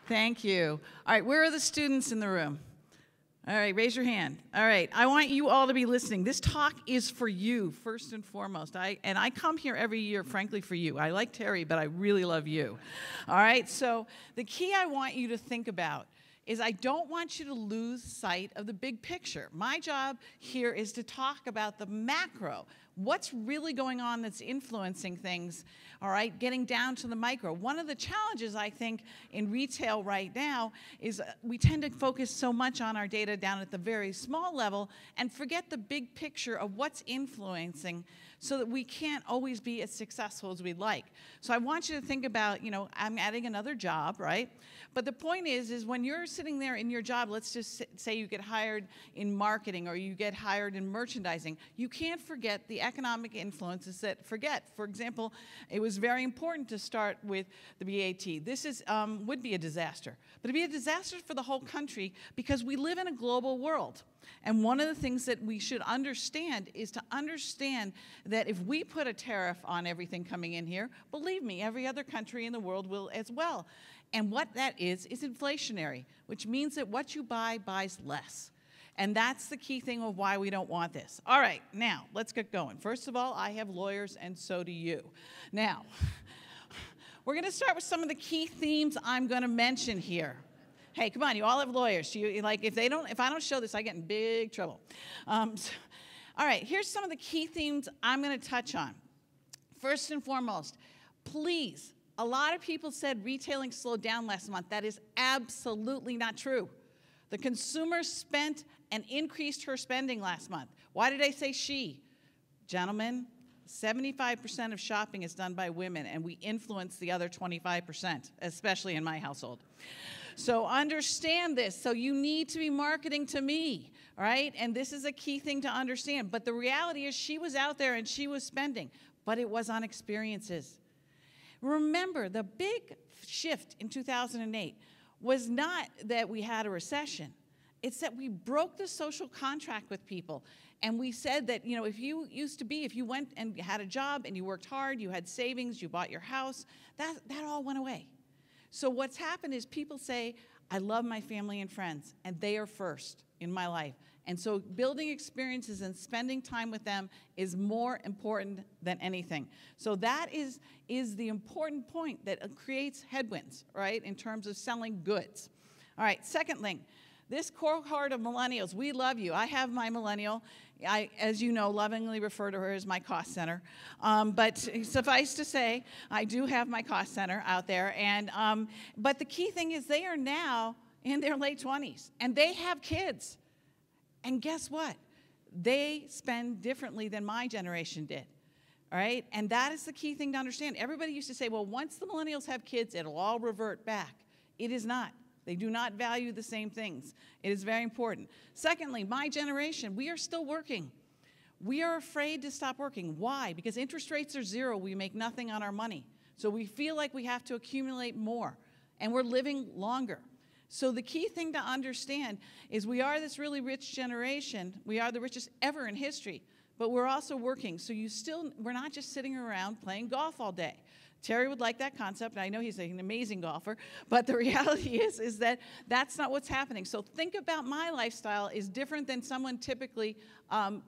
Thank you. All right, where are the students in the room? All right, raise your hand. All right, I want you all to be listening. This talk is for you, first and foremost. I come here every year, frankly, for you. I like Terry, but I really love you. All right, so the key I want you to think about is I don't want you to lose sight of the big picture. My job here is to talk about the macro. What's really going on that's influencing things, all right, getting down to the micro. One of the challenges, I think, in retail right now is we tend to focus so much on our data down at the very small level and forget the big picture of what's influencing so that we can't always be as successful as we'd like. So I want you to think about, you know, I'm adding another job, right? But the point is when you're sitting there in your job, let's just say you get hired in marketing or you get hired in merchandising, you can't forget the economic influences that for example, it was very important to start with the VAT. This is, would be a disaster, but it'd be a disaster for the whole country because we live in a global world. And one of the things that we should understand is to understand that if we put a tariff on everything coming in here, believe me, every other country in the world will as well. And what that is inflationary, which means that what you buy buys less. And that's the key thing of why we don't want this. All right, now, let's get going. First of all, I have lawyers, and so do you. Now, we're going to start with some of the key themes I'm going to mention here. Hey, come on, you all have lawyers. Like, if I don't show this, I get in big trouble. All right, here's some of the key themes I'm going to touch on. First and foremost, please, a lot of people said retailing slowed down last month. That is absolutely not true. The consumer spent and increased her spending last month. Why did I say she? Gentlemen, 75% of shopping is done by women, and we influence the other 25%, especially in my household. So understand this. So you need to be marketing to me, right? And this is a key thing to understand. But the reality is she was out there and she was spending, but it was on experiences. Remember, the big shift in 2008 was not that we had a recession. It's that we broke the social contract with people. And we said that, you know, if you went and had a job and you worked hard, you had savings, you bought your house, that all went away. So what's happened is people say, I love my family and friends, and they are first in my life. And so building experiences and spending time with them is more important than anything. So that is the important point that creates headwinds, right, in terms of selling goods. All right, second thing, this cohort of millennials, we love you. I have my millennial. I, as you know, lovingly refer to her as my cost center. But suffice to say, I do have my cost center out there. And but the key thing is they are now in their late 20s, and they have kids. And guess what? They spend differently than my generation did. All right? And that is the key thing to understand. Everybody used to say, well, once the millennials have kids, it'll all revert back. It is not. They do not value the same things. It is very important. Secondly, my generation, we are still working. We are afraid to stop working. Why? Because interest rates are zero. We make nothing on our money. So we feel like we have to accumulate more. And we're living longer. So the key thing to understand is we are this really rich generation. We are the richest ever in history. But we're also working. So we're not just sitting around playing golf all day. Terry would like that concept, and I know he's an amazing golfer, but the reality is that that's not what's happening. So think about my lifestyle is different than someone typically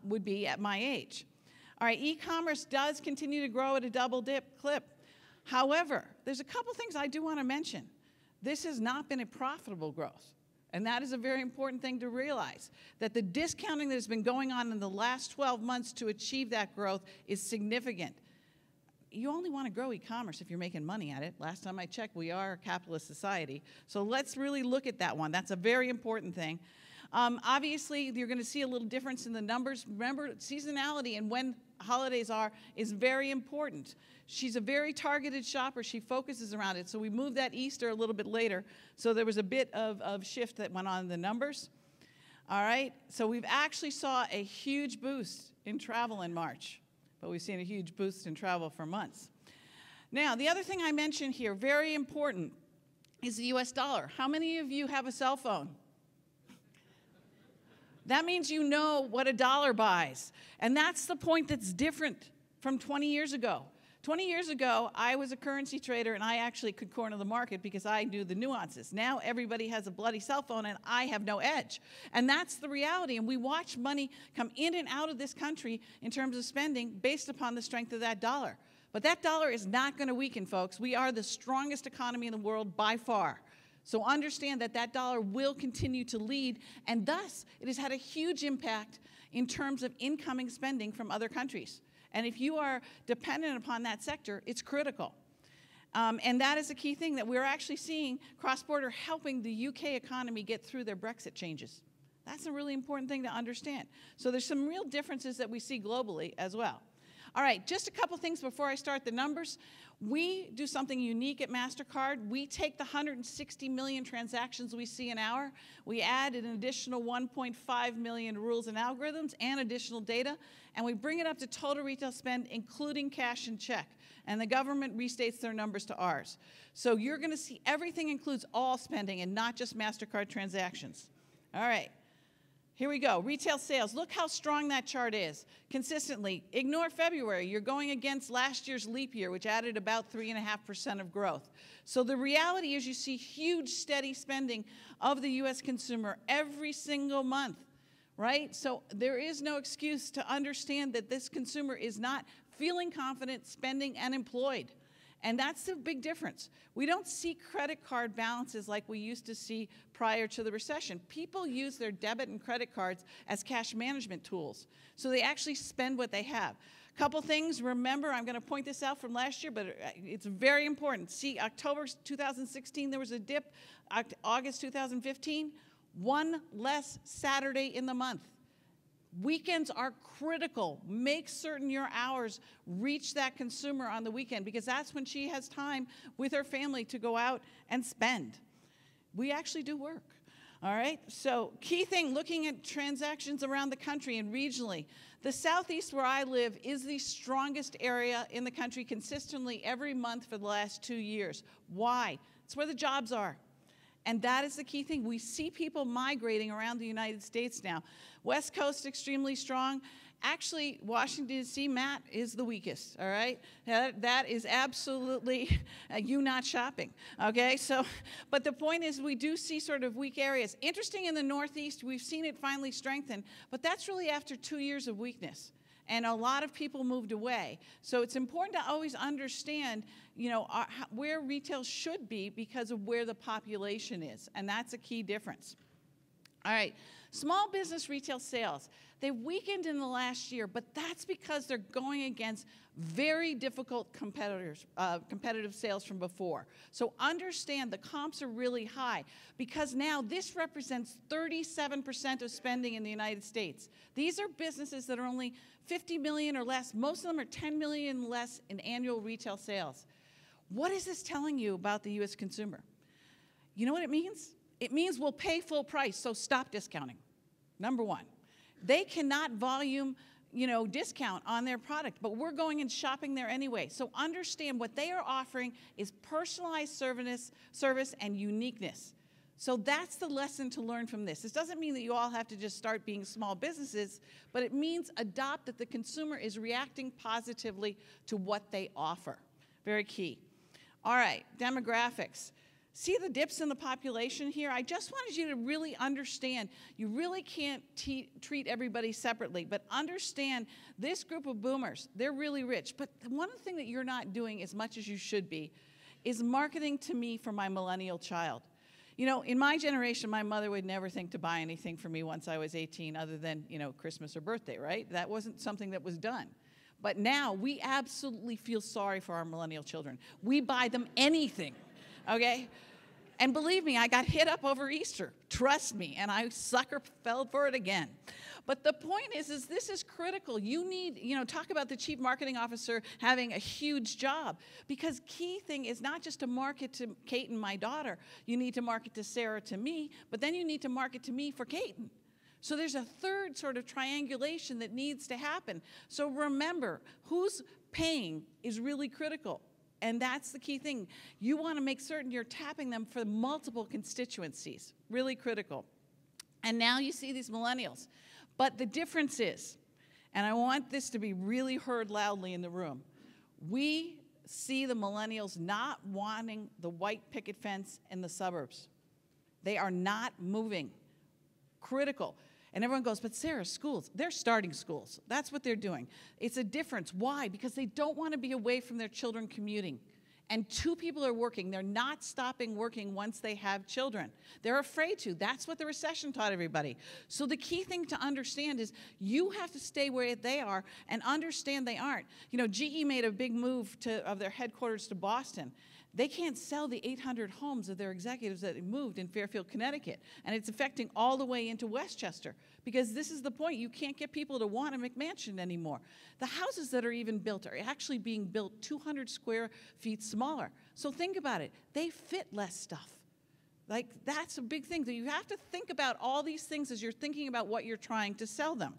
would be at my age. All right, e-commerce does continue to grow at a double-dip clip. However, there's a couple things I do want to mention. This has not been a profitable growth, and that is a very important thing to realize, that the discounting that has been going on in the last 12 months to achieve that growth is significant. You only want to grow e-commerce if you're making money at it. Last time I checked, we are a capitalist society. So let's really look at that one. That's a very important thing. Obviously, you're going to see a little difference in the numbers. Remember, seasonality and when holidays are is very important. She's a very targeted shopper. She focuses around it. So we moved that Easter a little bit later. So there was a bit of shift that went on in the numbers. All right. So we've actually saw a huge boost in travel in March. But we've seen a huge boost in travel for months. Now, the other thing I mentioned here, very important, is the US dollar. How many of you have a cell phone? That means you know what a dollar buys. And that's the point that's different from 20 years ago. 20 years ago, I was a currency trader, and I actually could corner the market because I knew the nuances. Now everybody has a bloody cell phone, and I have no edge. And that's the reality. And we watch money come in and out of this country in terms of spending based upon the strength of that dollar. But that dollar is not going to weaken, folks. We are the strongest economy in the world by far. So understand that that dollar will continue to lead, and thus it has had a huge impact in terms of incoming spending from other countries. And if you are dependent upon that sector, it's critical. And that is a key thing that we're actually seeing cross-border helping the UK economy get through their Brexit changes. That's a really important thing to understand. So there's some real differences that we see globally as well. All right, just a couple things before I start the numbers. We do something unique at MasterCard. We take the 160 million transactions we see an hour. We add an additional 1.5 million rules and algorithms and additional data, and we bring it up to total retail spend, including cash and check. And the government restates their numbers to ours. So you're going to see everything includes all spending and not just MasterCard transactions. All right. Here we go, retail sales. Look how strong that chart is. Consistently, ignore February. You're going against last year's leap year, which added about 3.5% of growth. So the reality is you see huge, steady spending of the U.S. consumer every single month, right? So there is no excuse to understand that this consumer is not feeling confident, spending, and employed. And that's the big difference. We don't see credit card balances like we used to see prior to the recession. People use their debit and credit cards as cash management tools. So they actually spend what they have. Couple things, remember, I'm going to point this out from last year, but it's very important. See, October 2016, there was a dip. August 2015, one less Saturday in the month. Weekends are critical. Make certain your hours reach that consumer on the weekend because that's when she has time with her family to go out and spend. We actually do work, all right? So key thing, looking at transactions around the country and regionally. The Southeast where I live is the strongest area in the country consistently every month for the last 2 years. Why? It's where the jobs are. And that is the key thing. We see people migrating around the United States now. West Coast, extremely strong. Actually, Washington, D.C., Matt, is the weakest, all right? That is absolutely you not shopping, okay? So, but the point is we do see sort of weak areas. Interesting in the Northeast, we've seen it finally strengthen, but that's really after 2 years of weakness. And a lot of people moved away. So it's important to always understand, you know, where retail should be because of where the population is. And that's a key difference. All right, small business retail sales. They weakened in the last year, but that's because they're going against very difficult competitive sales from before. So understand the comps are really high because now this represents 37% of spending in the United States. These are businesses that are only 50 million or less. Most of them are 10 million less in annual retail sales. What is this telling you about the U.S. consumer? You know what it means? It means we'll pay full price, so stop discounting. Number one. They cannot volume, you know, discount on their product, but we're going and shopping there anyway. So understand what they are offering is personalized service and uniqueness. So that's the lesson to learn from this. This doesn't mean that you all have to just start being small businesses, but it means adopt that the consumer is reacting positively to what they offer. Very key. All right, demographics. See the dips in the population here? I just wanted you to really understand, you really can't treat everybody separately, but understand this group of boomers, they're really rich. But one thing that you're not doing as much as you should be is marketing to me for my millennial child. You know, in my generation, my mother would never think to buy anything for me once I was 18 other than, you know, Christmas or birthday, right? That wasn't something that was done. But now we absolutely feel sorry for our millennial children. We buy them anything. Okay? And believe me, I got hit up over Easter. Trust me. And I fell for it again. But the point is this is critical. You need, you know, talk about the chief marketing officer having a huge job. Because key thing is not just to market to Kate and my daughter. You need to market to Sarah to me. But then you need to market to me for Kate. So there's a third sort of triangulation that needs to happen. So remember, who's paying is really critical. And that's the key thing. You want to make certain you're tapping them for multiple constituencies. Really critical. And now you see these millennials. But the difference is, and I want this to be really heard loudly in the room, We see the millennials not wanting the white picket fence in the suburbs. They are not moving. Critical. And everyone goes, but Sarah, schools, they're starting schools. That's what they're doing. It's a difference. Why? Because they don't want to be away from their children commuting. And 2 people are working. They're not stopping working once they have children. They're afraid to. That's what the recession taught everybody. So the key thing to understand is you have to stay where they are and understand they aren't. You know, GE made a big move of their headquarters to Boston. They can't sell the 800 homes of their executives that moved in Fairfield, Connecticut. And it's affecting all the way into Westchester. Because this is the point. You can't get people to want a McMansion anymore. The houses that are even built are actually being built 200 square feet smaller. So think about it. They fit less stuff. Like, that's a big thing. So you have to think about all these things as you're thinking about what you're trying to sell them.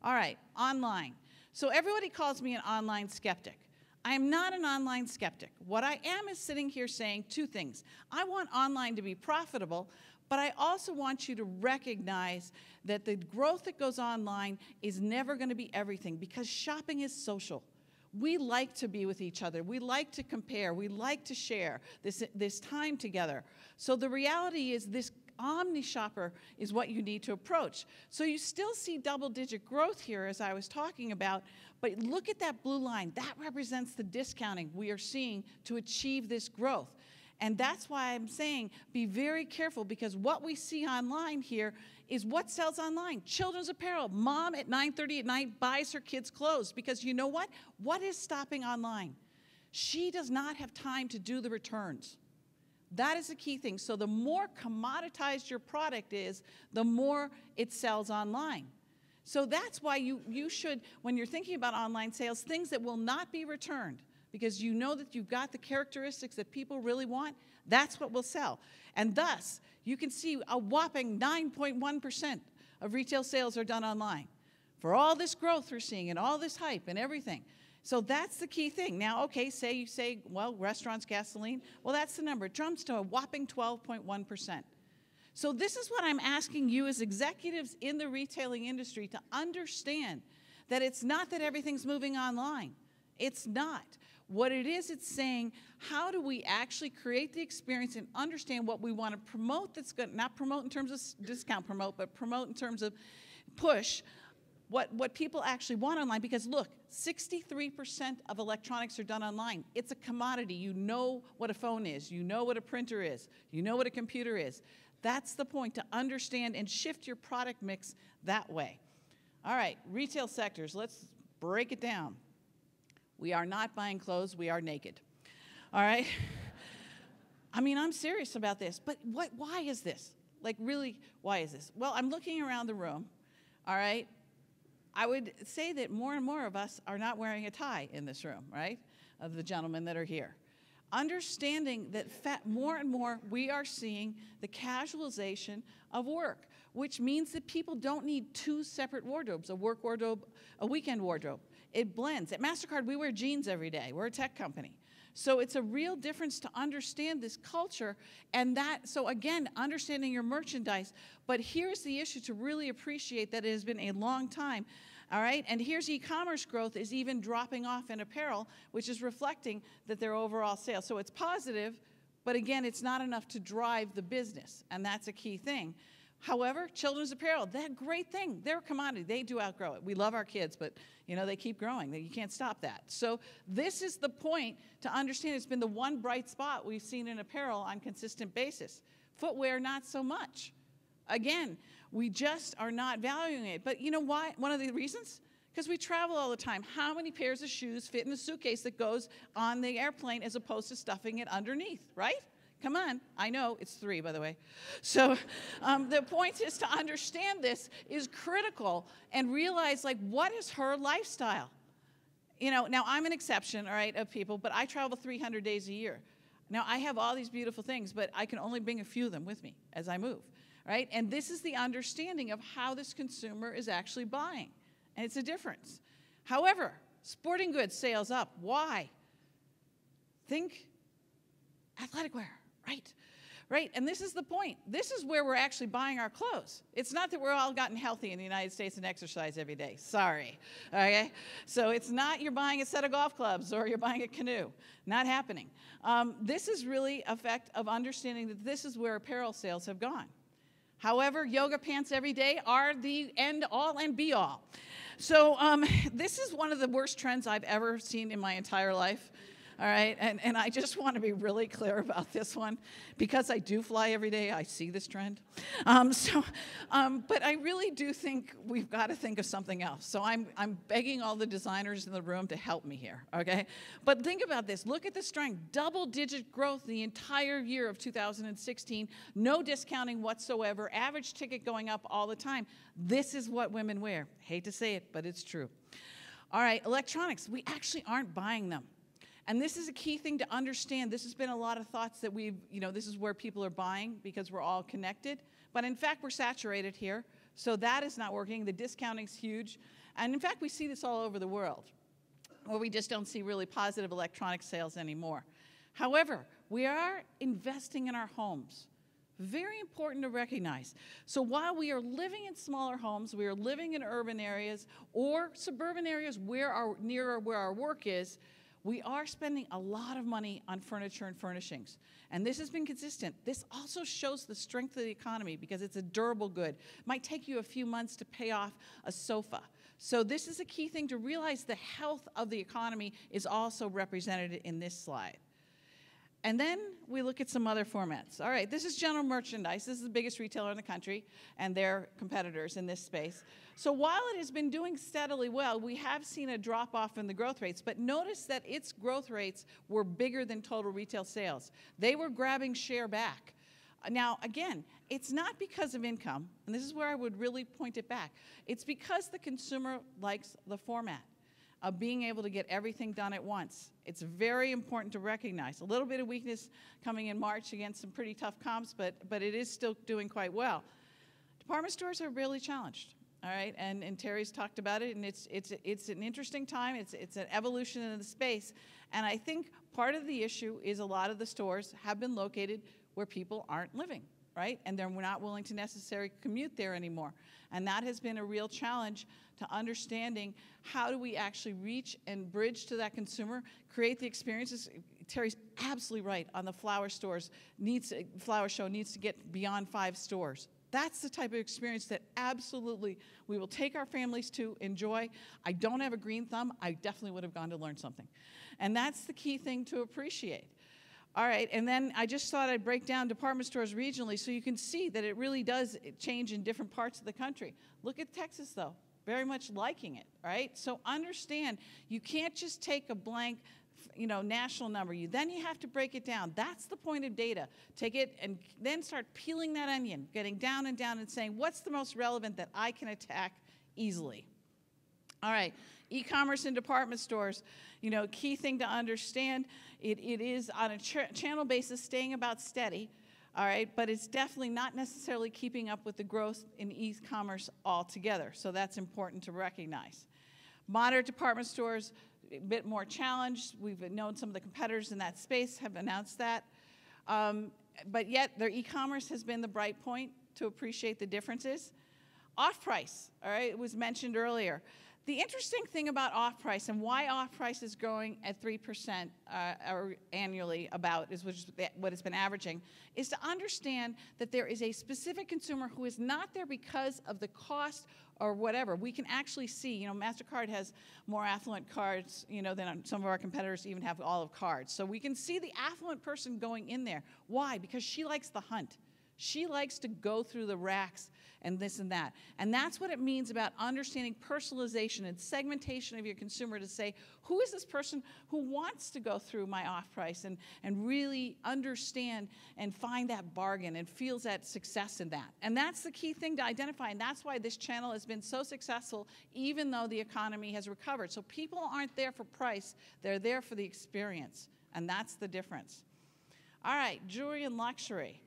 All right, online. So everybody calls me an online skeptic. I am not an online skeptic. What I am is sitting here saying 2 things. I want online to be profitable, but I also want you to recognize that the growth that goes online is never going to be everything, because shopping is social. We like to be with each other. We like to compare. We like to share this time together. So the reality is this omni shopper is what you need to approach. So you still see double-digit growth here, as I was talking about, but look at that blue line. That represents the discounting we are seeing to achieve this growth. And that's why I'm saying be very careful, because what we see online here is what sells online. Children's apparel. Mom at 9:30 at night buys her kids' clothes, because you know what? What is stopping online? She does not have time to do the returns. That is the key thing. So the more commoditized your product is, the more it sells online. So that's why you should, when you're thinking about online sales, things that will not be returned, because you know that you've got the characteristics that people really want, that's what will sell. And thus, you can see a whopping 9.1% of retail sales are done online. For all this growth we're seeing and all this hype and everything. So that's the key thing. Now, okay, you say, well, restaurants, gasoline. Well, that's the number. It jumps to a whopping 12.1%. So this is what I'm asking you as executives in the retailing industry to understand, that it's not that everything's moving online. It's not. What it is, it's saying, how do we actually create the experience and understand what we want to promote that's good, not promote in terms of discount promote, but promote in terms of push, what people actually want online. Because look, 63% of electronics are done online. It's a commodity. You know what a phone is. You know what a printer is. You know what a computer is. That's the point, to understand and shift your product mix that way. All right, retail sectors, let's break it down. We are not buying clothes, we are naked. All right? I mean, I'm serious about this, but why is this? Like, really, why is this? Well, I'm looking around the room, all right? I would say that more and more of us are not wearing a tie in this room, right? Of the gentlemen that are here. Understanding that more and more we are seeing the casualization of work, which means that people don't need 2 separate wardrobes, a work wardrobe, a weekend wardrobe. It blends. At MasterCard, we wear jeans every day. We're a tech company. So it's a real difference to understand this culture, and that, so again, understanding your merchandise. But here's the issue to really appreciate that it has been a long time. All right, and here's e-commerce growth is even dropping off in apparel, which is reflecting that their overall sales. So it's positive, but again, it's not enough to drive the business, and that's a key thing. However, children's apparel, that great thing. They're a commodity. They do outgrow it. We love our kids, but you know, they keep growing. You can't stop that. So this is the point to understand. It's been the one bright spot we've seen in apparel on a consistent basis. Footwear, not so much. Again, we just are not valuing it. But you know why? One of the reasons? Because we travel all the time. How many pairs of shoes fit in a suitcase that goes on the airplane as opposed to stuffing it underneath, right? Come on. I know. It's 3, by the way. So the point is to understand this is critical and realize, like, what is her lifestyle? You know, now I'm an exception, all right, of people, but I travel 300 days a year. Now, I have all these beautiful things, but I can only bring a few of them with me as I move. Right? And this is the understanding of how this consumer is actually buying. And it's a difference. However, sporting goods sales up. Why? Think athletic wear, right? right? And this is the point. This is where we're actually buying our clothes. It's not that we're all gotten healthy in the United States and exercise every day. Sorry, okay? So it's not you're buying a set of golf clubs or you're buying a canoe. Not happening. This is really a fact of understanding that this is where apparel sales have gone. However, yoga pants every day are the end all and be all. So this is one of the worst trends I've ever seen in my entire life. All right, and I just want to be really clear about this one. Because I do fly every day, I see this trend. But I really do think we've got to think of something else. So I'm begging all the designers in the room to help me here, okay? But think about this. Look at the strength. Double-digit growth the entire year of 2016. No discounting whatsoever. Average ticket going up all the time. This is what women wear. Hate to say it, but it's true. All right, electronics. We actually aren't buying them. And this is a key thing to understand. This has been a lot of thoughts that this is where people are buying because we're all connected. But in fact, we're saturated here. So that is not working. The discounting's huge. And in fact, we see this all over the world, where we just don't see really positive electronic sales anymore. However, we are investing in our homes. Very important to recognize. So while we are living in smaller homes, we are living in urban areas or suburban areas nearer where our work is, we are spending a lot of money on furniture and furnishings. And this has been consistent. This also shows the strength of the economy because it's a durable good. It might take you a few months to pay off a sofa. So this is a key thing to realize. The health of the economy is also represented in this slide. And then we look at some other formats. All right, this is general merchandise. This is the biggest retailer in the country and their competitors in this space. So while it has been doing steadily well, we have seen a drop-off in the growth rates. But notice that its growth rates were bigger than total retail sales. They were grabbing share back. Now, again, it's not because of income, and this is where I would really point it back. It's because the consumer likes the format of being able to get everything done at once. It's very important to recognize. A little bit of weakness coming in March against some pretty tough comps, but it is still doing quite well. Department stores are really challenged, all right? And Terry's talked about it, and it's an interesting time. It's an evolution in the space, and I think part of the issue is a lot of the stores have been located where people aren't living, right? And they're not willing to necessarily commute there anymore. And that has been a real challenge to understanding how do we actually reach and bridge to that consumer, create the experiences. Terry's absolutely right on the flower stores. Flower show needs to get beyond 5 stores. That's the type of experience that absolutely we will take our families to enjoy. I don't have a green thumb. I definitely would have gone to learn something. And that's the key thing to appreciate. All right, and then I just thought I'd break down department stores regionally so you can see that it really does change in different parts of the country. Look at Texas, though, very much liking it, right? So understand, you can't just take a blank, national number. Then you have to break it down. That's the point of data. Take it and then start peeling that onion, getting down and down and saying, what's the most relevant that I can attack easily? All right, e-commerce and department stores, key thing to understand, it is on a channel basis staying about steady, all right, but it's definitely not necessarily keeping up with the growth in e-commerce altogether, so that's important to recognize. Modern department stores, a bit more challenged. We've known some of the competitors in that space have announced that, but yet their e-commerce has been the bright point to appreciate the differences. Off-price, all right, it was mentioned earlier. The interesting thing about off-price and why off-price is growing at 3% annually is what it's been averaging, is to understand that there is a specific consumer who is not there because of the cost or whatever. We can actually see, MasterCard has more affluent cards, than some of our competitors even have olive cards. So we can see the affluent person going in there. Why? Because she likes the hunt. She likes to go through the racks and this and that. And that's what it means about understanding personalization and segmentation of your consumer to say, who is this person who wants to go through my off-price and really understand and find that bargain and feels that success in that. And that's the key thing to identify, and that's why this channel has been so successful even though the economy has recovered. So people aren't there for price, they're there for the experience, and that's the difference. All right, jewelry and luxury.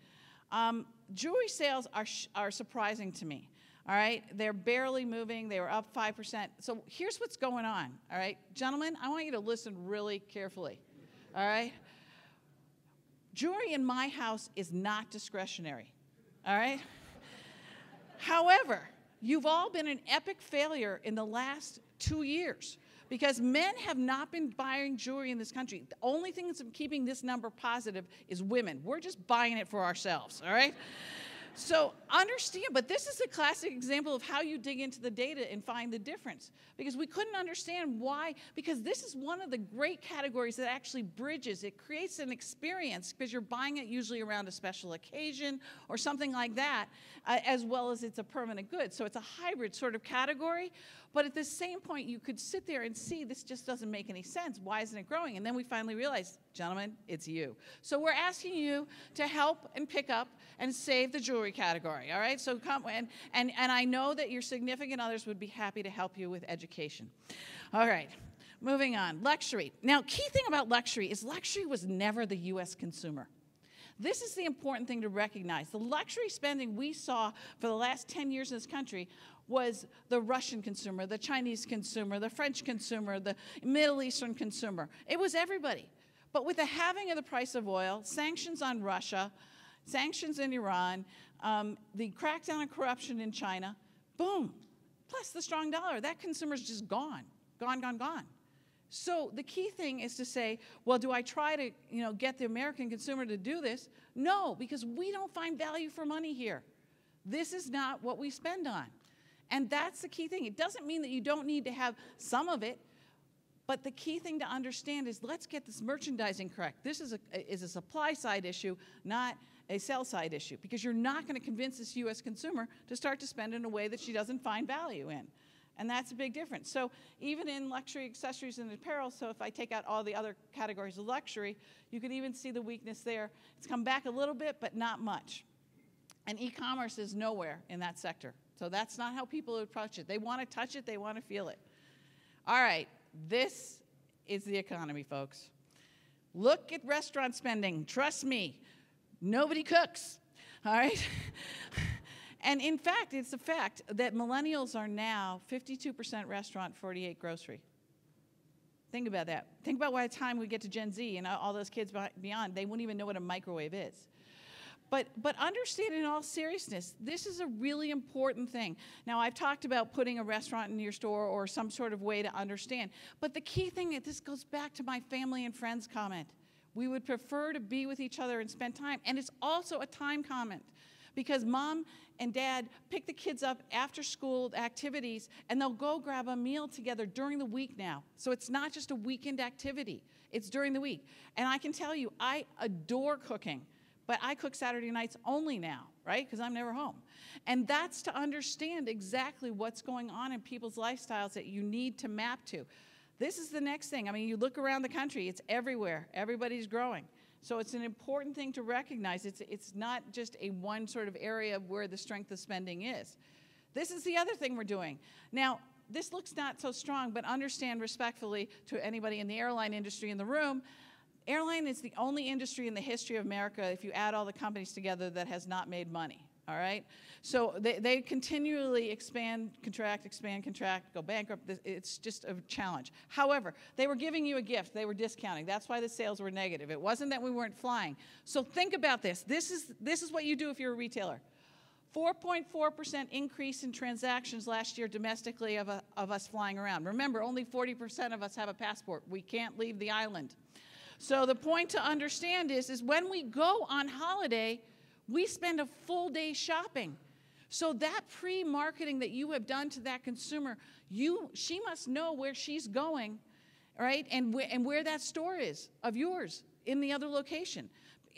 Jewelry sales are surprising to me, all right? They're barely moving. They were up 5%. So here's what's going on, all right? Gentlemen, I want you to listen really carefully, all right? Jewelry in my house is not discretionary, all right? However, you've all been an epic failure in the last 2 years because men have not been buying jewelry in this country. The only thing that's keeping this number positive is women. We're just buying it for ourselves, all right? So understand, but this is a classic example of how you dig into the data and find the difference. Because we couldn't understand why, because this is one of the great categories that actually bridges. It creates an experience because you're buying it usually around a special occasion or something like that, as well as it's a permanent good. So it's a hybrid sort of category. But at the same point, you could sit there and see this just doesn't make any sense. Why isn't it growing? And then we finally realized, gentlemen, it's you. So we're asking you to help and pick up and save the jewelry category, all right? So come, and I know that your significant others would be happy to help you with education. All right, moving on. Luxury. Now, key thing about luxury is luxury was never the U.S. consumer. This is the important thing to recognize. The luxury spending we saw for the last 10 years in this country was the Russian consumer, the Chinese consumer, the French consumer, the Middle Eastern consumer. It was everybody. But with the halving of the price of oil, sanctions on Russia, sanctions in Iran, the crackdown on corruption in China, boom, plus the strong dollar, that consumer's just gone, gone, gone, gone. So the key thing is to say, well, do I try to get the American consumer to do this? No, because we don't find value for money here. This is not what we spend on. And that's the key thing. It doesn't mean that you don't need to have some of it, but the key thing to understand is let's get this merchandising correct. This is a supply side issue, not a sell side issue, because you're not going to convince this U.S. consumer to start to spend in a way that she doesn't find value in. And that's a big difference. So even in luxury accessories and apparel, so if I take out all the other categories of luxury, you could even see the weakness there. It's come back a little bit, but not much. And e-commerce is nowhere in that sector. So that's not how people approach it. They want to touch it. They want to feel it. All right. This is the economy, folks. Look at restaurant spending. Trust me, nobody cooks. All right? And in fact, it's a fact that millennials are now 52% restaurant, 48% grocery. Think about that. Think about by the time we get to Gen Z and all those kids beyond, they wouldn't even know what a microwave is. But understand in all seriousness, this is a really important thing. Now, I've talked about putting a restaurant in your store or some sort of way to understand. But the key thing, this goes back to my family and friends comment. We would prefer to be with each other and spend time. And it's also a time comment. Because mom and dad pick the kids up after school activities, and they'll go grab a meal together during the week now. So it's not just a weekend activity. It's during the week. And I can tell you, I adore cooking. But I cook Saturday nights only now, right? Because I'm never home. And that's to understand exactly what's going on in people's lifestyles that you need to map to. This is the next thing. I mean, you look around the country, it's everywhere. Everybody's growing. So it's an important thing to recognize. It's not just a one sort of area where the strength of spending is. This is the other thing we're doing. Now, this looks not so strong, but understand respectfully to anybody in the airline industry in the room, airline is the only industry in the history of America, if you add all the companies together, that has not made money, all right? So they continually expand, contract, go bankrupt. It's just a challenge. However, they were giving you a gift. They were discounting. That's why the sales were negative. It wasn't that we weren't flying. So think about this. This is what you do if you're a retailer. 4.4% increase in transactions last year domestically of us flying around. Remember, only 40% of us have a passport. We can't leave the island. So the point to understand is when we go on holiday, we spend a full day shopping. So that pre-marketing that you have done to that consumer, she must know where she's going, right? And where that store is of yours in the other location.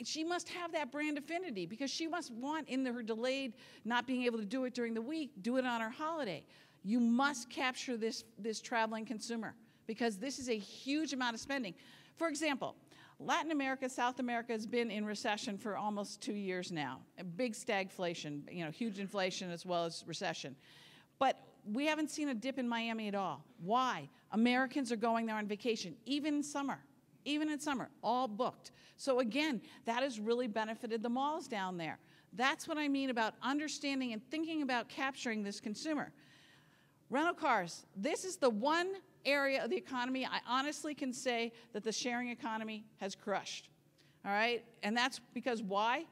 She must have that brand affinity because she must want in her delayed not being able to do it during the week, do it on her holiday. You must capture this traveling consumer because this is a huge amount of spending. For example, Latin America, South America has been in recession for almost 2 years now. A big stagflation, huge inflation as well as recession. But we haven't seen a dip in Miami at all. Why? Americans are going there on vacation, even in summer, all booked. So again, that has really benefited the malls down there. That's what I mean about understanding and thinking about capturing this consumer. Rental cars, this is the one area of the economy I honestly can say that the sharing economy has crushed. all right? And that's because why?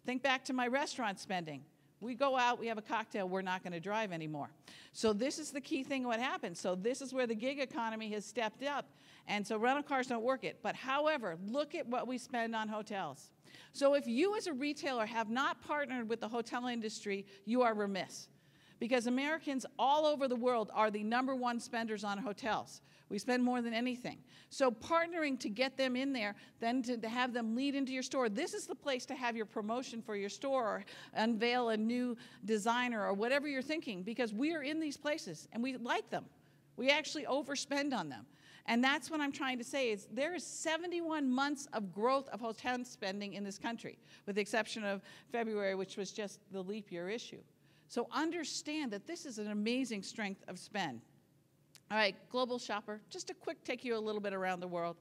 Think back to my restaurant spending. We go out, we have a cocktail, we're not going to drive anymore. So this is the key thing what happens. So this is where the gig economy has stepped up, and so rental cars don't work it. But however, look at what we spend on hotels. So if you as a retailer have not partnered with the hotel industry, you are remiss. Because Americans all over the world are the #1 spenders on hotels. We spend more than anything. So partnering to get them in there, then to have them lead into your store, this is the place to have your promotion for your store or unveil a new designer or whatever you're thinking, because we are in these places and we like them. We actually overspend on them. And that's what I'm trying to say is there is 71 months of growth of hotel spending in this country, with the exception of February, which was just the leap year issue. So understand that this is an amazing strength of spend. All right, global shopper, just a quick take you a little bit around the world.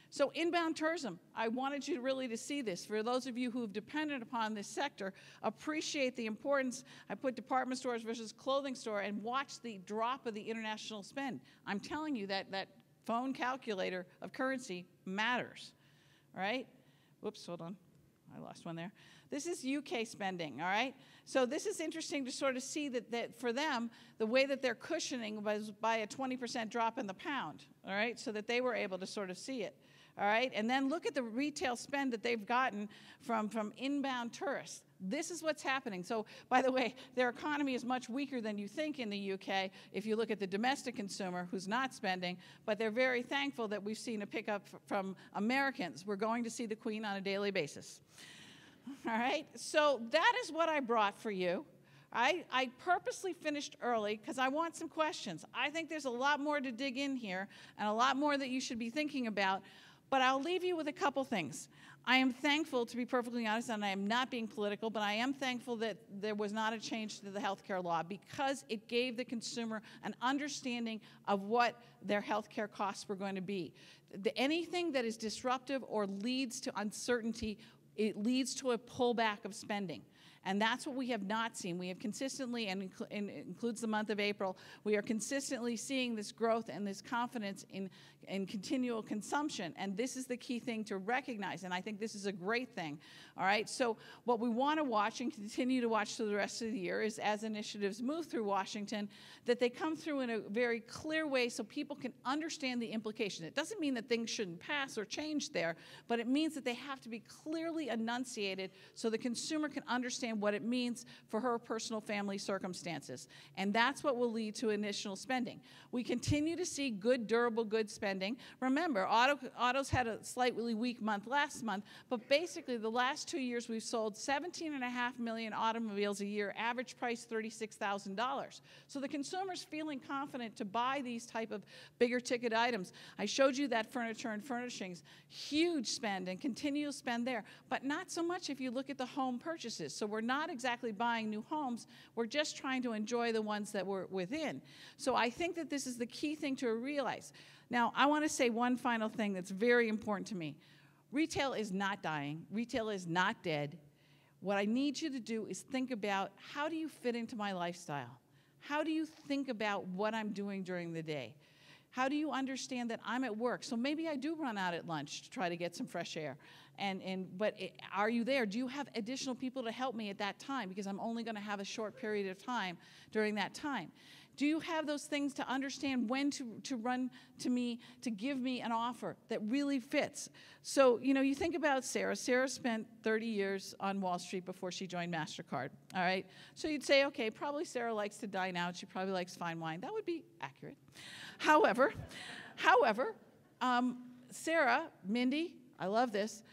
So inbound tourism, I wanted you really to see this. For those of you who have depended upon this sector, appreciate the importance. I put department stores versus clothing store and watch the drop of the international spend. I'm telling you that phone calculator of currency matters, all right? Whoops, hold on. I lost one there. This is UK spending, all right? So this is interesting to sort of see that for them, the way that they're cushioning was by a 20% drop in the pound, all right? So that they were able to sort of see it, all right? And then look at the retail spend that they've gotten from inbound tourists. This is what's happening. So, by the way, their economy is much weaker than you think in the UK if you look at the domestic consumer who's not spending, but they're very thankful that we've seen a pickup from Americans. We're going to see the Queen on a daily basis. All right, so that is what I brought for you. I purposely finished early because I want some questions. I think there's a lot more to dig in here and a lot more that you should be thinking about, but I'll leave you with a couple things. I am thankful, to be perfectly honest, and I am not being political, but I am thankful that there was not a change to the health care law because it gave the consumer an understanding of what their health care costs were going to be. Anything that is disruptive or leads to uncertainty, it leads to a pullback of spending. And that's what we have not seen. We have consistently, and it includes the month of April, we are consistently seeing this growth and this confidence in continual consumption. And this is the key thing to recognize. And I think this is a great thing. All right. So what we want to watch and continue to watch through the rest of the year is as initiatives move through Washington, that they come through in a very clear way so people can understand the implication. It doesn't mean that things shouldn't pass or change there, but it means that they have to be clearly enunciated so the consumer can understand what it means for her personal family circumstances. And that's what will lead to initial spending. We continue to see good, durable goods spending. Remember, autos had a slightly weak month last month, but basically the last 2 years we've sold 17.5 million automobiles a year, average price $36,000. So the consumer's feeling confident to buy these type of bigger ticket items. I showed you that furniture and furnishings, huge spend and continual spend there, but not so much if you look at the home purchases. So we're not exactly buying new homes, we're just trying to enjoy the ones that we're within. So I think that this is the key thing to realize. Now, I want to say one final thing that's very important to me. Retail is not dying. Retail is not dead. What I need you to do is think about, how do you fit into my lifestyle? How do you think about what I'm doing during the day? How do you understand that I'm at work? So maybe I do run out at lunch to try to get some fresh air. But are you there? Do you have additional people to help me at that time? Because I'm only going to have a short period of time during that time. Do you have those things to understand when to run to me, to give me an offer that really fits? So, you think about Sarah. Sarah spent 30 years on Wall Street before she joined MasterCard, all right? So you'd say, okay, probably Sarah likes to dine out. She probably likes fine wine. That would be accurate. However, Sarah, Mindy, I love this.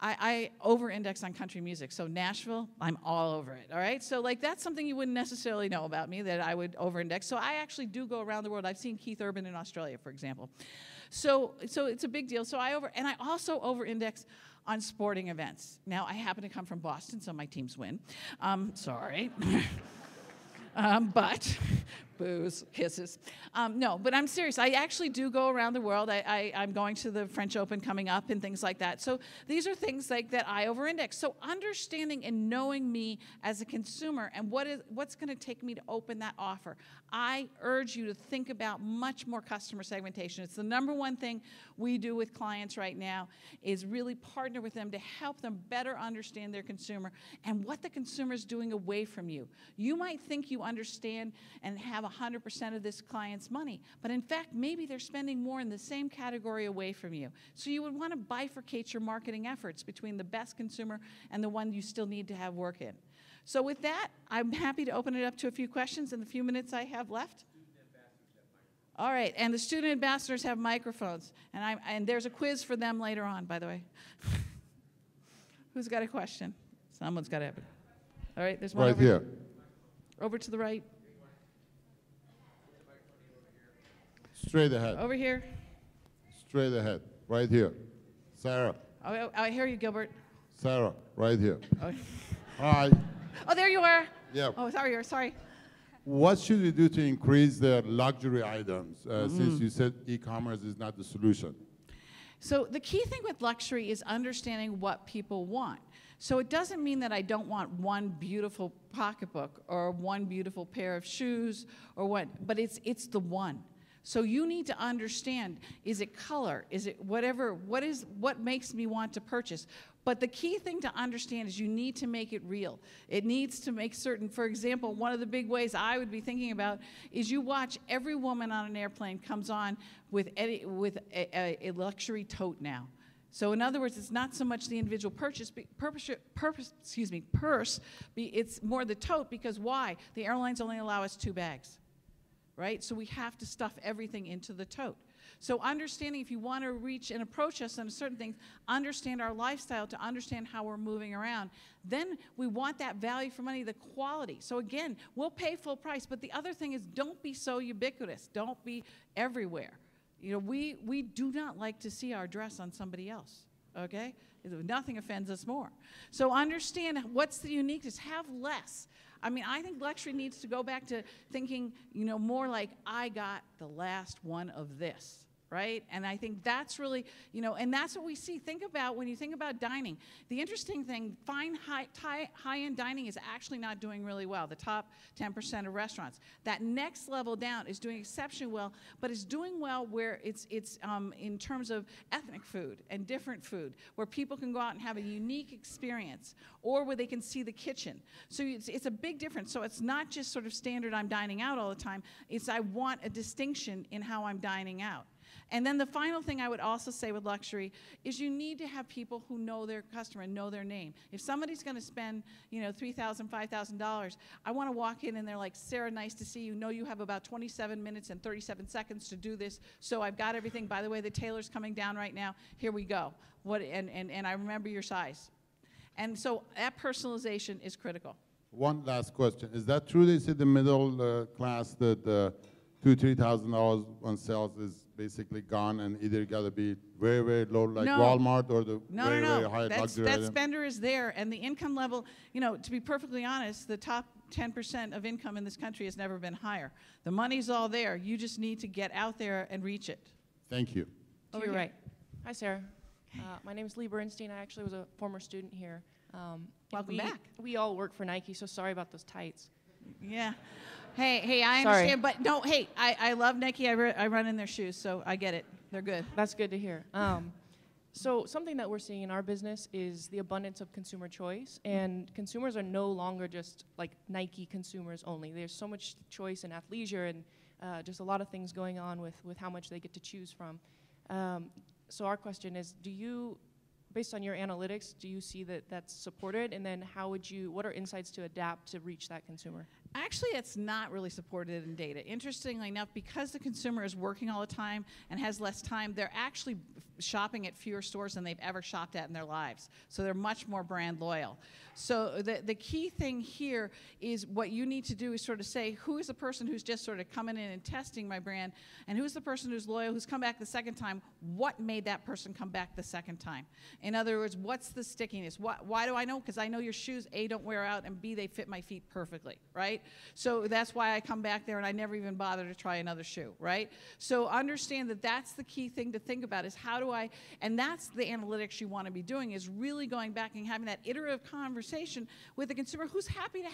I over-index on country music. So Nashville, I'm all over it, all right? So that's something you wouldn't necessarily know about me, that I would over-index. So I actually do go around the world. I've seen Keith Urban in Australia, for example. So it's a big deal. So I also over-index on sporting events. Now, I happen to come from Boston, so my teams win. Sorry. But booze, kisses. No, but I'm serious. I actually do go around the world. I'm going to the French Open coming up and things like that. So these are things like that I over-index. So understanding and knowing me as a consumer and what's going to take me to open that offer. I urge you to think about much more customer segmentation. It's the number one thing we do with clients right now is really partner with them to help them better understand their consumer and what the consumer is doing away from you. You might think you understand and have 100% of this client's money, but in fact, maybe they're spending more in the same category away from you. So you would want to bifurcate your marketing efforts between the best consumer and the one you still need to have work in. So with that, I'm happy to open it up to a few questions in the few minutes I have left. All right, and the student ambassadors have microphones, and there's a quiz for them later on, by the way. Who's got a question? Someone's got to have it. All right, there's one right over here. Over to the right. Straight ahead. Over here. Straight ahead. Right here. Sarah. Oh, I hear you, Gilbert. Sarah, right here. Oh. Hi. Oh, there you are. Yeah. Oh, sorry. What should we do to increase the luxury items, since you said e-commerce is not the solution? So the key thing with luxury is understanding what people want. So it doesn't mean that I don't want one beautiful pocketbook or one beautiful pair of shoes or what, but it's the one. So you need to understand, is it color? Is it whatever, what makes me want to purchase? But the key thing to understand is you need to make it real. It needs to make certain, for example, one of the big ways I would be thinking about is you watch every woman on an airplane comes on with a luxury tote now. So in other words, it's not so much the individual purse, it's more the tote, because why? The airlines only allow us 2 bags, right? So we have to stuff everything into the tote. So understanding, if you want to reach and approach us on certain things, understand our lifestyle to understand how we're moving around. Then we want that value for money, the quality. So again, we'll pay full price, but the other thing is don't be so ubiquitous. Don't be everywhere. You know, we do not like to see our dress on somebody else, okay? Nothing offends us more. So understand what's the uniqueness. Have less. I mean, I think luxury needs to go back to thinking, you know, more like I got the last one of this, right? And I think that's really, you know, and that's what we see. Think about, when you think about dining, the interesting thing, fine high-end dining is actually not doing really well, the top 10% of restaurants. That next level down is doing exceptionally well, but it's doing well where it's in terms of ethnic food and different food, where people can go out and have a unique experience, or where they can see the kitchen. So it's a big difference. So it's not just sort of standard I'm dining out all the time, it's I want a distinction in how I'm dining out. And then the final thing I would also say with luxury is you need to have people who know their customer and know their name. If somebody's going to spend, you know, $3,000, $5,000, I want to walk in and they're like, Sarah, nice to see you. No, you have about 27 minutes and 37 seconds to do this. So I've got everything. By the way, the tailor's coming down right now. Here we go. And I remember your size. And so that personalization is critical. One last question. Is that true they said the middle class that $2,000, $3,000 on sales is basically gone, and either got to be very, very low like Walmart, or the very high luxury that item? spender is there, and the income level, you know, to be perfectly honest, the top 10% of income in this country has never been higher. The money's all there. You just need to get out there and reach it. Thank you. To your right. Hi, Sarah. My name is Lee Bernstein. I actually was a former student here. Welcome back. We all work for Nike, so sorry about those tights. Yeah. Hey, I understand, but no, hey, I love Nike. I run in their shoes, so I get it. They're good. That's good to hear. So something that we're seeing in our business is the abundance of consumer choice, and consumers are no longer just like Nike consumers only. There's so much choice in athleisure and just a lot of things going on with how much they get to choose from. So our question is, based on your analytics, do you see that that's supported? And then what are insights to adapt to reach that consumer? Actually, it's not really supported in data. Interestingly enough, because the consumer is working all the time and has less time, they're actually shopping at fewer stores than they've ever shopped at in their lives. So they're much more brand loyal. So the key thing here is what you need to do is sort of say, who is the person who's just sort of coming in and testing my brand, and who's the person who's loyal, who's come back the second time? What made that person come back the second time? In other words, what's the stickiness? Why do I know? Because I know your shoes, A, don't wear out, and B, they fit my feet perfectly, right? right? So that's why I come back there and I never even bother to try another shoe, right? So understand that that's the key thing to think about is how do I, and that's the analytics you want to be doing, is really going back and having that iterative conversation with the consumer who's happy to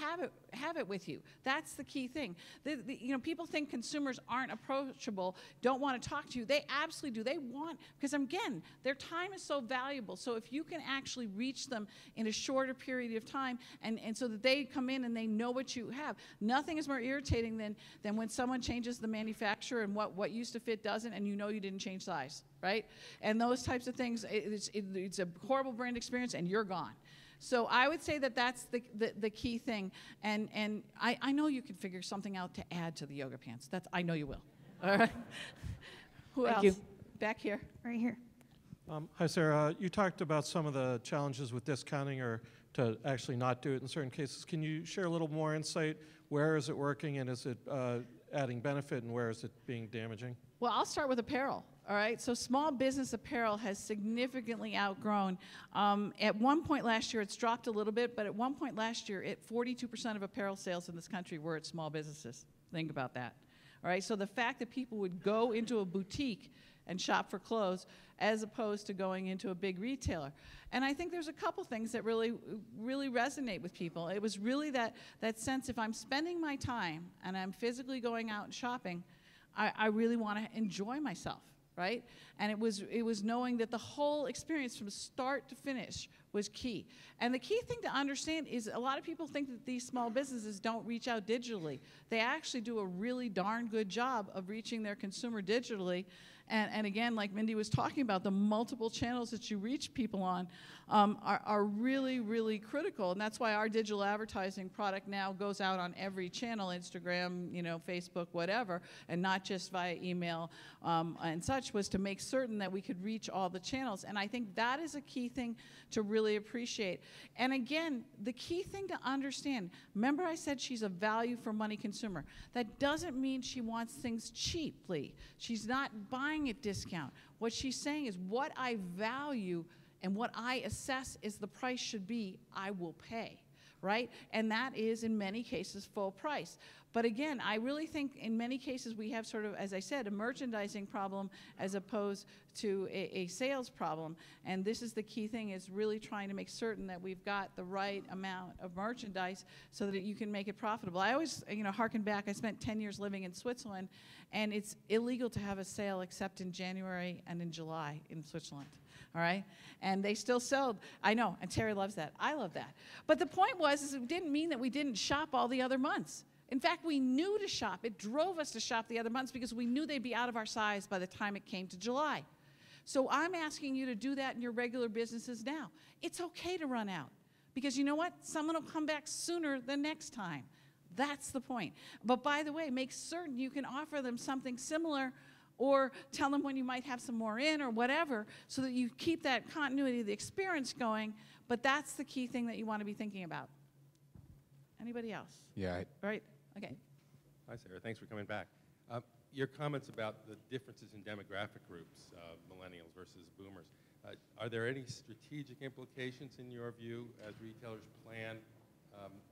have it with you. That's the key thing. You know, people think consumers aren't approachable, don't want to talk to you. They absolutely do. They want, because again, their time is so valuable. So if you can actually reach them in a shorter period of time, and so that they come in and they know what you have. Nothing is more irritating than when someone changes the manufacturer and what used to fit doesn't, and you know you didn't change size, right? And those types of things, it's a horrible brand experience, and you're gone. So I would say that that's the key thing. And I know you can figure something out to add to the yoga pants. I know you will. All right. Who else? Thank you. Back here. Right here. Hi, Sarah. You talked about some of the challenges with discounting or to actually not do it in certain cases. Can you share a little more insight? Where is it working, and is it adding benefit, and where is it being damaging? Well, I'll start with apparel. All right, so small business apparel has significantly outgrown. At one point last year, it's dropped a little bit, but at one point last year, 42% of apparel sales in this country were at small businesses. Think about that. All right, so the fact that people would go into a boutique and shop for clothes as opposed to going into a big retailer. And I think there's a couple things that really resonate with people. It was really that sense, if I'm spending my time and I'm physically going out and shopping, I really want to enjoy myself, right? And it was knowing that the whole experience from start to finish was key. And the key thing to understand is a lot of people think that these small businesses don't reach out digitally. They actually do a really darn good job of reaching their consumer digitally. And again, like Mindy was talking about, the multiple channels that you reach people on are really, really critical. And that's why our digital advertising product now goes out on every channel, Instagram, you know, Facebook, whatever, and not just via email and such, was to make certain that we could reach all the channels. And I think that is a key thing to really appreciate. And again, the key thing to understand, remember I said she's a value for money consumer. That doesn't mean she wants things cheaply. She's not buying at discount. What she's saying is what I value and what I assess is the price should be, I will pay, right? And that is, in many cases, full price. But again, I really think in many cases we have sort of, as I said, a merchandising problem as opposed to a sales problem. And this is the key thing, is really trying to make certain that we've got the right amount of merchandise so that you can make it profitable. I always, you know, harken back, I spent 10 years living in Switzerland, and it's illegal to have a sale except in January and in July in Switzerland. All right? And they still sell. I know, and Terry loves that. I love that. But the point was, is it didn't mean that we didn't shop all the other months. In fact, we knew to shop. It drove us to shop the other months because we knew they'd be out of our size by the time it came to July. So I'm asking you to do that in your regular businesses now. It's okay to run out because you know what? Someone will come back sooner the next time. That's the point. But by the way, make certain you can offer them something similar or tell them when you might have some more in or whatever so that you keep that continuity of the experience going. But that's the key thing that you want to be thinking about. Anybody else? Yeah. Right? Okay. Hi, Sarah. Thanks for coming back. Your comments about the differences in demographic groups, millennials versus boomers, are there any strategic implications in your view as retailers plan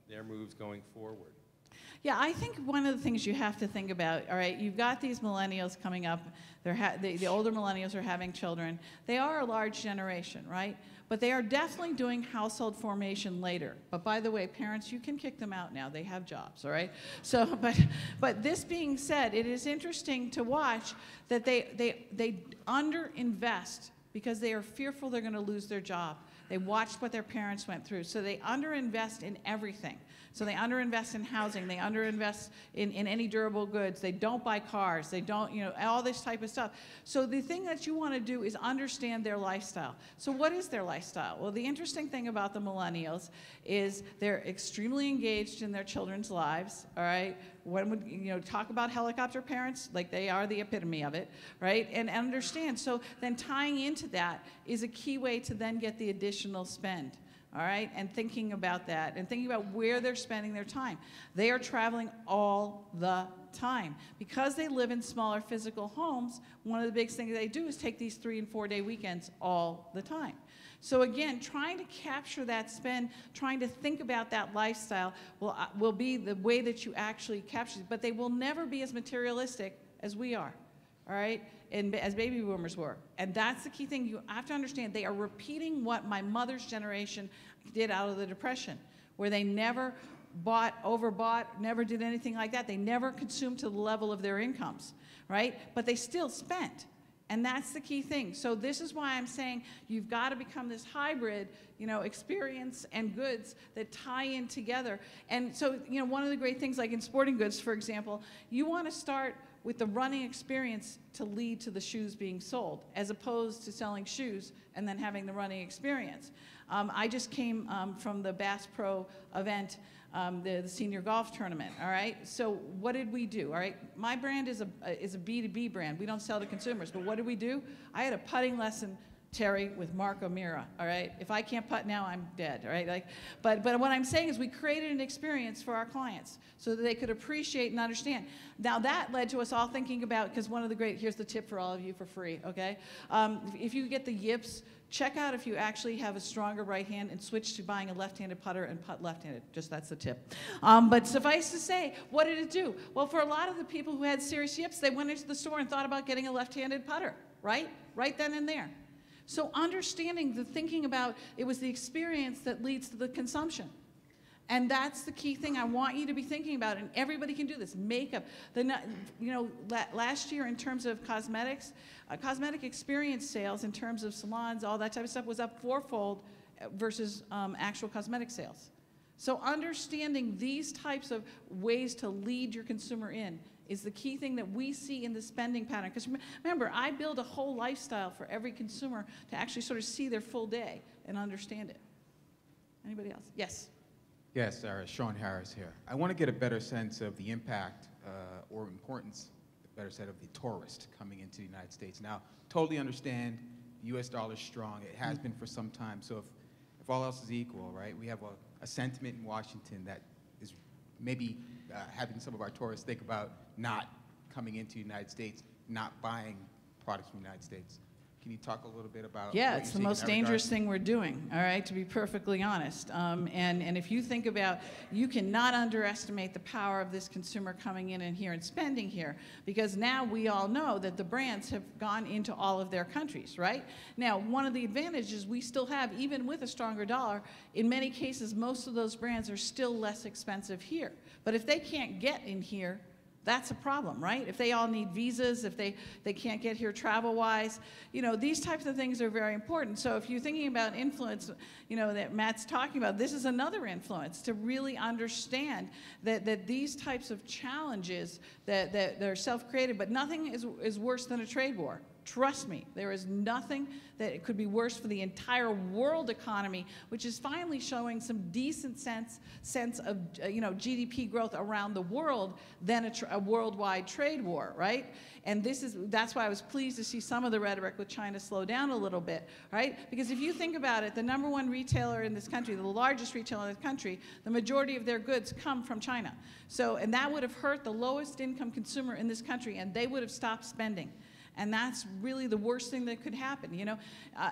their moves going forward? Yeah, I think one of the things you have to think about, all right, you've got these millennials coming up. The older millennials are having children. They are a large generation, right? But they are definitely doing household formation later. But by the way, parents, you can kick them out now. They have jobs, all right? So, but this being said, it is interesting to watch that they underinvest because they are fearful they're going to lose their job. They watched what their parents went through. So they underinvest in everything. So they underinvest in housing. They underinvest in any durable goods. They don't buy cars. They don't, you know, all this type of stuff. So the thing that you want to do is understand their lifestyle. So what is their lifestyle? Well, the interesting thing about the millennials is they're extremely engaged in their children's lives, all right? When would, you know, talk about helicopter parents, like they are the epitome of it, right? And understand. So then tying into that is a key way to then get the additional spend. All right, and thinking about that and thinking about where they're spending their time. They are traveling all the time. Because they live in smaller physical homes, one of the big things they do is take these 3- and 4-day weekends all the time. So again, trying to capture that spend, trying to think about that lifestyle will be the way that you actually capture it. But they will never be as materialistic as we are, all right, and as baby boomers were. And that's the key thing. You have to understand, they are repeating what my mother's generation did out of the Depression, where they never overbought, never did anything like that. They never consumed to the level of their incomes, right? But they still spent. And that's the key thing. So this is why I'm saying you've got to become this hybrid, you know, experience and goods that tie in together. And so, you know, one of the great things, like in sporting goods, for example, you want to start with the running experience to lead to the shoes being sold, as opposed to selling shoes and then having the running experience. I just came from the Bass Pro event, the senior golf tournament, all right? So what did we do, all right? My brand is a B2B brand. We don't sell to consumers, but what did we do? I had a putting lesson, Terry, with Mark O'Meara, all right? If I can't putt now, I'm dead, all right? Like, but what I'm saying is we created an experience for our clients so that they could appreciate and understand. Now that led to us all thinking about, because one of the great, here's the tip for all of you for free, okay? If you get the yips, check out if you actually have a stronger right hand and switch to buying a left-handed putter and putt left-handed. Just that's the tip. But suffice to say, what did it do? Well, for a lot of the people who had serious yips, they went into the store and thought about getting a left-handed putter, right? Right then and there. So understanding the thinking about it was the experience that leads to the consumption. And that's the key thing I want you to be thinking about, and everybody can do this. Makeup, last year in terms of cosmetics, cosmetic experience sales in terms of salons, all that type of stuff was up 4-fold versus actual cosmetic sales. So understanding these types of ways to lead your consumer in is the key thing that we see in the spending pattern. Because remember, I build a whole lifestyle for every consumer to actually sort of see their full day and understand it. Anybody else? Yes. Yes, Sean Harris here. I want to get a better sense of the impact or importance, a better sense of the tourist coming into the United States. Now, totally understand the U.S. dollar is strong. It has been for some time. So if all else is equal, right, we have a sentiment in Washington that is maybe having some of our tourists think about not coming into the United States, not buying products from the United States. Can you talk a little bit about? Yeah, it's the most dangerous thing we're doing, all right, to be perfectly honest. And if you think about, you cannot underestimate the power of this consumer coming in and here and spending here, because now we all know that the brands have gone into all of their countries, right? Now, one of the advantages we still have, even with a stronger dollar, in many cases, most of those brands are still less expensive here. But if they can't get in here, that's a problem, right? If they all need visas, if they can't get here travel-wise, you know, these types of things are very important. So if you're thinking about influence, you know, that Matt's talking about, this is another influence to really understand that these types of challenges that are self-created, but nothing is worse than a trade war. Trust me, there is nothing that could be worse for the entire world economy, which is finally showing some decent sense of GDP growth around the world than a worldwide trade war, right? And that's why I was pleased to see some of the rhetoric with China slow down a little bit, right? Because if you think about it, the #1 retailer in this country, the largest retailer in the country, the majority of their goods come from China. So, and that would have hurt the lowest income consumer in this country, and they would have stopped spending. And that's really the worst thing that could happen, you know?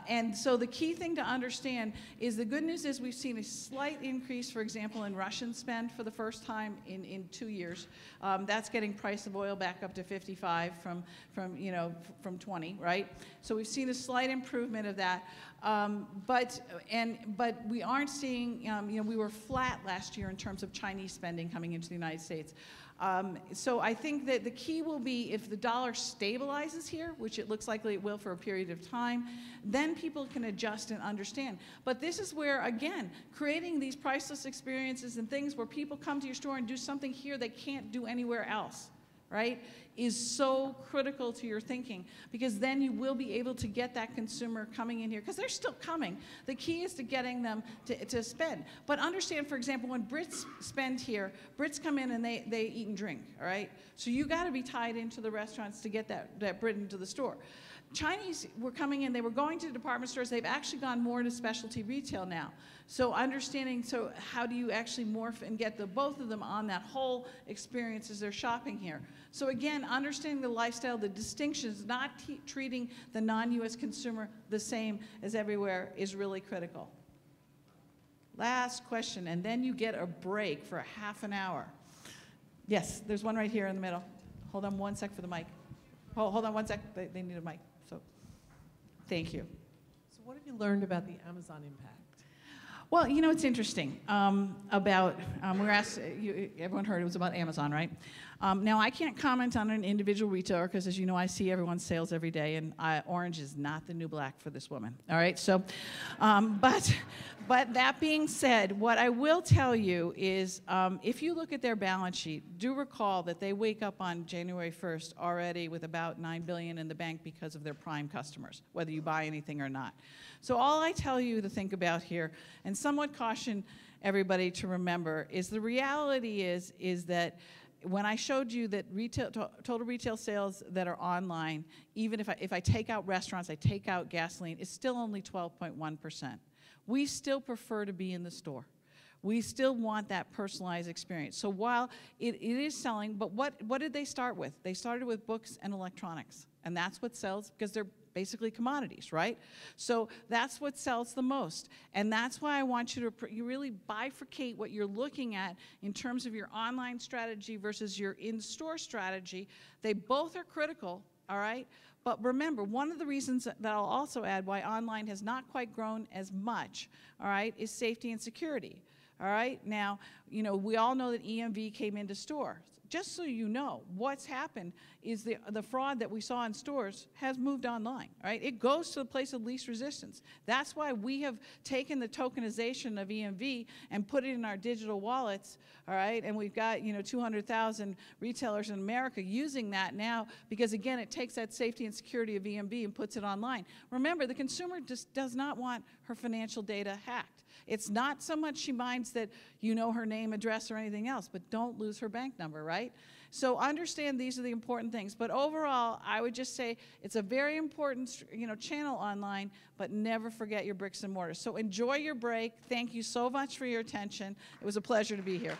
And so the key thing to understand is the good news is we've seen a slight increase, for example, in Russian spend for the first time in 2 years. That's getting price of oil back up to 55 from 20, right? So we've seen a slight improvement of that. But we aren't seeing, we were flat last year in terms of Chinese spending coming into the United States. So I think that the key will be if the dollar stabilizes here, which it looks likely it will for a period of time, then people can adjust and understand. But this is where, again, creating these priceless experiences and things where people come to your store and do something here they can't do anywhere else, right, is so critical to your thinking, because then you will be able to get that consumer coming in here, because they're still coming. The key is to getting them to spend. But understand, for example, when Brits spend here, Brits come in and they eat and drink, all right? So you got to be tied into the restaurants to get that Brit into the store. Chinese were coming in, they were going to department stores, they've actually gone more into specialty retail now. So understanding, so how do you actually morph and get the both of them on that whole experience as they're shopping here? So again, understanding the lifestyle, the distinctions, not treating the non-US consumer the same as everywhere is really critical. Last question, and then you get a break for a half an hour. Yes, there's one right here in the middle. Hold on one sec for the mic. Hold on one sec, they need a mic, so thank you. So what have you learned about the Amazon impact? Well, you know, it's interesting about, we were asked, everyone heard it was about Amazon, right? Now, I can't comment on an individual retailer because, as you know, I see everyone's sales every day, and orange is not the new black for this woman, all right? So, but that being said, what I will tell you is if you look at their balance sheet, do recall that they wake up on January 1st already with about $9 billion in the bank because of their prime customers, whether you buy anything or not. So all I tell you to think about here, and somewhat caution everybody to remember, is the reality is that when I showed you that total retail sales that are online, even if I take out restaurants, I take out gasoline, it's still only 12.1%. We still prefer to be in the store. We still want that personalized experience. So while it is selling, but what did they start with? They started with books and electronics, and that's what sells because they're basically commodities, right? So that's what sells the most. And that's why I want you to you really bifurcate what you're looking at in terms of your online strategy versus your in-store strategy. They both are critical, all right? But remember, one of the reasons that I'll also add why online has not quite grown as much, all right, is safety and security. All right, now, you know, we all know that EMV came into store. Just so you know, what's happened is the fraud that we saw in stores has moved online, right? It goes to the place of least resistance. That's why we have taken the tokenization of EMV and put it in our digital wallets, all right? And we've got, you know, 200,000 retailers in America using that now because, again, it takes that safety and security of EMV and puts it online. Remember, the consumer just does not want her financial data hacked. It's not so much she minds that you know her name, address, or anything else, but don't lose her bank number, right? So understand these are the important things. But overall, I would just say it's a very important, you know, channel online, but never forget your bricks and mortar. So enjoy your break. Thank you so much for your attention. It was a pleasure to be here.